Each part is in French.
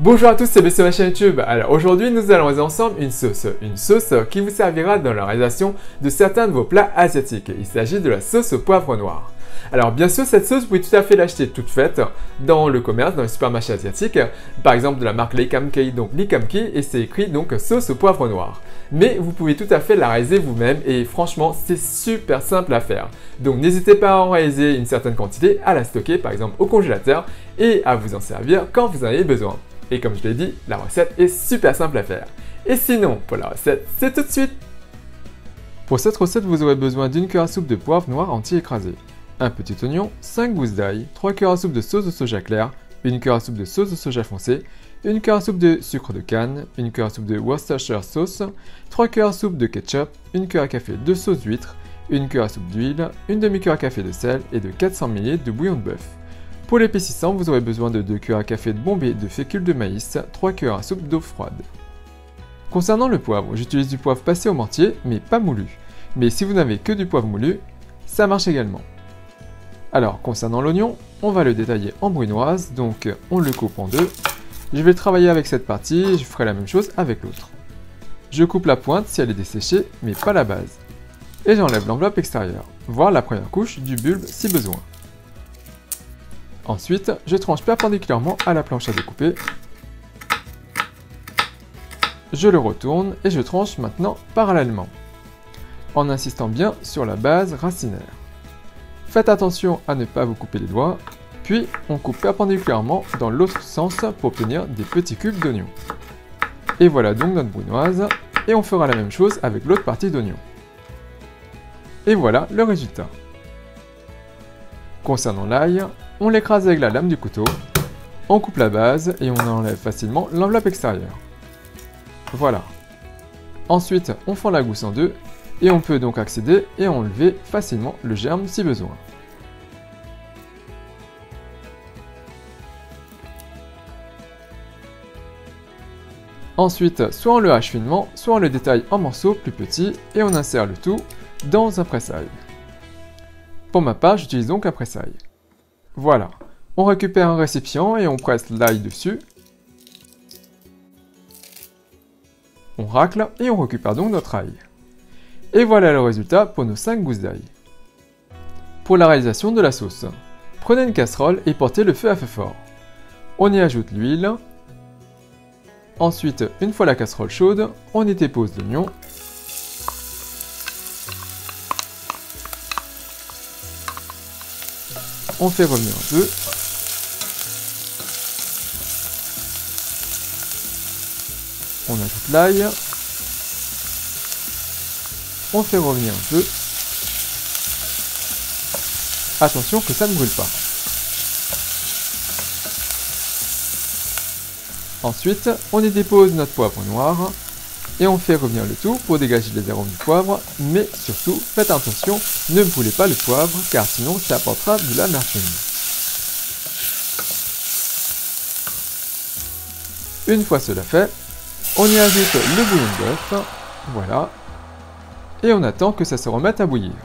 Bonjour à tous, c'est B sur ma chaîne YouTube. Alors aujourd'hui, nous allons réaliser ensemble une sauce qui vous servira dans la réalisation de certains de vos plats asiatiques. Il s'agit de la sauce au poivre noir. Alors bien sûr, cette sauce, vous pouvez tout à fait l'acheter toute faite dans le commerce, dans les supermarchés asiatiques, par exemple de la marque Lee Kam Kee, donc Lee Kam Kee, et c'est écrit donc sauce au poivre noir. Mais vous pouvez tout à fait la réaliser vous-même et franchement, c'est super simple à faire. Donc n'hésitez pas à en réaliser une certaine quantité, à la stocker par exemple au congélateur et à vous en servir quand vous en avez besoin. Et comme je l'ai dit, la recette est super simple à faire. Et sinon, pour la recette, c'est tout de suite. Pour cette recette, vous aurez besoin d'une cuillère à soupe de poivre noir entier écrasé, un petit oignon, 5 gousses d'ail, 3 cuillères à soupe de sauce de soja clair, une cuillère à soupe de sauce de soja foncé, une cuillère à soupe de sucre de canne, une cuillère à soupe de Worcestershire sauce, 3 cuillères à soupe de ketchup, une cuillère à café de sauce d'huître, une cuillère à soupe d'huile, une demi-cuillère à café de sel et de 400 ml de bouillon de bœuf. Pour l'épaississant, vous aurez besoin de 2 cuillères à café de bombé de fécule de maïs, 3 cuillères à soupe d'eau froide. Concernant le poivre, j'utilise du poivre passé au mortier, mais pas moulu. Mais si vous n'avez que du poivre moulu, ça marche également. Alors, concernant l'oignon, on va le détailler en brunoise, donc on le coupe en deux. Je vais travailler avec cette partie, je ferai la même chose avec l'autre. Je coupe la pointe si elle est desséchée, mais pas la base. Et j'enlève l'enveloppe extérieure, voire la première couche du bulbe si besoin. Ensuite, je tranche perpendiculairement à la planche à découper. Je le retourne et je tranche maintenant parallèlement, en insistant bien sur la base racinaire. Faites attention à ne pas vous couper les doigts, puis on coupe perpendiculairement dans l'autre sens pour obtenir des petits cubes d'oignon. Et voilà donc notre brunoise, et on fera la même chose avec l'autre partie d'oignon. Et voilà le résultat. Concernant l'ail, on l'écrase avec la lame du couteau, on coupe la base et on enlève facilement l'enveloppe extérieure. Voilà. Ensuite, on fend la gousse en deux et on peut donc accéder et enlever facilement le germe si besoin. Ensuite, soit on le hache finement, soit on le détaille en morceaux plus petits et on insère le tout dans un presse-ail. Pour ma part, j'utilise donc un presse-ail. Voilà, on récupère un récipient et on presse l'ail dessus. On racle et on récupère donc notre ail. Et voilà le résultat pour nos 5 gousses d'ail. Pour la réalisation de la sauce, prenez une casserole et portez le feu à feu fort. On y ajoute l'huile. Ensuite, une fois la casserole chaude, on y dépose l'oignon. On fait revenir un peu. On ajoute l'ail. On fait revenir un peu. Attention que ça ne brûle pas. Ensuite, on y dépose notre poivre noir. Et on fait revenir le tout pour dégager les arômes du poivre, mais surtout, faites attention, ne brûlez pas le poivre, car sinon ça apportera de l'amertume. Une fois cela fait, on y ajoute le bouillon de bœuf, voilà, et on attend que ça se remette à bouillir.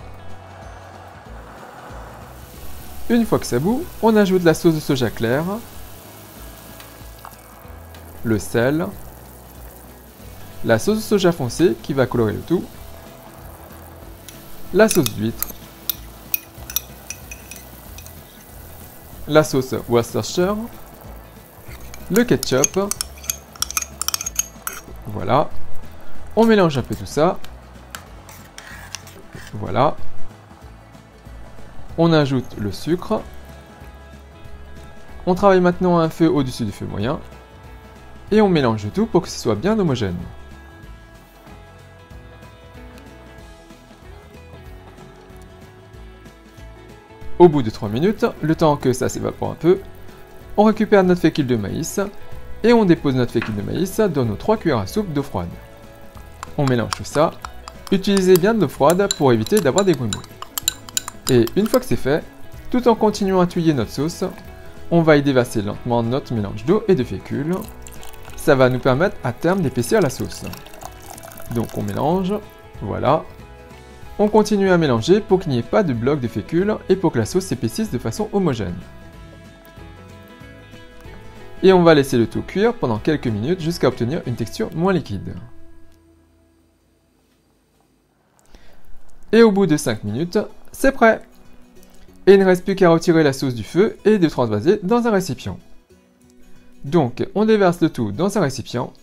Une fois que ça bout, on ajoute la sauce de soja clair, le sel, la sauce de soja foncé qui va colorer le tout, la sauce d'huître, la sauce Worcestershire, le ketchup, voilà, on mélange un peu tout ça, voilà, on ajoute le sucre, on travaille maintenant à un feu au-dessus du feu moyen, et on mélange le tout pour que ce soit bien homogène. Au bout de 3 minutes, le temps que ça s'évapore un peu, on récupère notre fécule de maïs et on dépose notre fécule de maïs dans nos 3 cuillères à soupe d'eau froide. On mélange tout ça, utilisez bien de l'eau froide pour éviter d'avoir des grumeaux. Et une fois que c'est fait, tout en continuant à touiller notre sauce, on va y déverser lentement notre mélange d'eau et de fécule. Ça va nous permettre à terme d'épaissir la sauce. Donc on mélange, voilà. On continue à mélanger pour qu'il n'y ait pas de bloc de fécule et pour que la sauce s'épaississe de façon homogène. Et on va laisser le tout cuire pendant quelques minutes jusqu'à obtenir une texture moins liquide. Et au bout de 5 minutes, c'est prêt! Et il ne reste plus qu'à retirer la sauce du feu et de transvaser dans un récipient. Donc, on déverse le tout dans un récipient.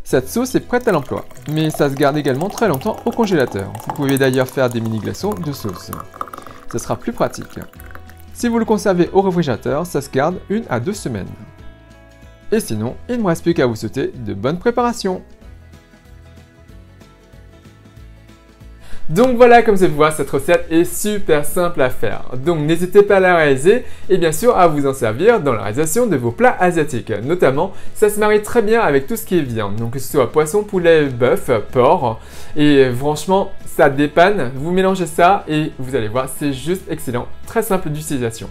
Cette sauce est prête à l'emploi, mais ça se garde également très longtemps au congélateur. Vous pouvez d'ailleurs faire des mini glaçons de sauce. Ça sera plus pratique. Si vous le conservez au réfrigérateur, ça se garde 1 à 2 semaines. Et sinon, il ne me reste plus qu'à vous souhaiter de bonnes préparations. Donc voilà, comme vous pouvez voir, cette recette est super simple à faire. Donc n'hésitez pas à la réaliser et bien sûr à vous en servir dans la réalisation de vos plats asiatiques. Notamment, ça se marie très bien avec tout ce qui est viande. Donc que ce soit poisson, poulet, bœuf, porc. Et franchement, ça dépanne. Vous mélangez ça et vous allez voir, c'est juste excellent. Très simple d'utilisation.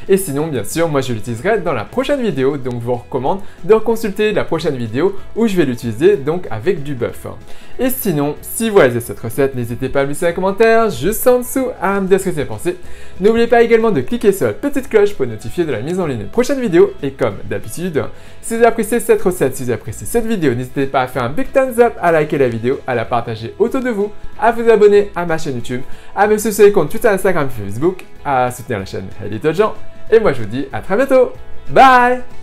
Et sinon, bien sûr, moi je l'utiliserai dans la prochaine vidéo, donc je vous recommande de consulter la prochaine vidéo où je vais l'utiliser donc avec du bœuf. Et sinon, si vous réalisez cette recette, n'hésitez pas à me laisser un commentaire juste en dessous à me dire ce que vous avez pensé. N'oubliez pas également de cliquer sur la petite cloche pour être notifié de la mise en ligne de prochaine vidéo. Et comme d'habitude, si vous avez apprécié cette recette, si vous avez apprécié cette vidéo, n'hésitez pas à faire un big thumbs up, à liker la vidéo, à la partager autour de vous, à vous abonner à ma chaîne YouTube, à me suivre sur les comptes Twitter, Instagram, Facebook, à soutenir la chaîne Hey Little Jean. Et moi je vous dis à très bientôt. Bye!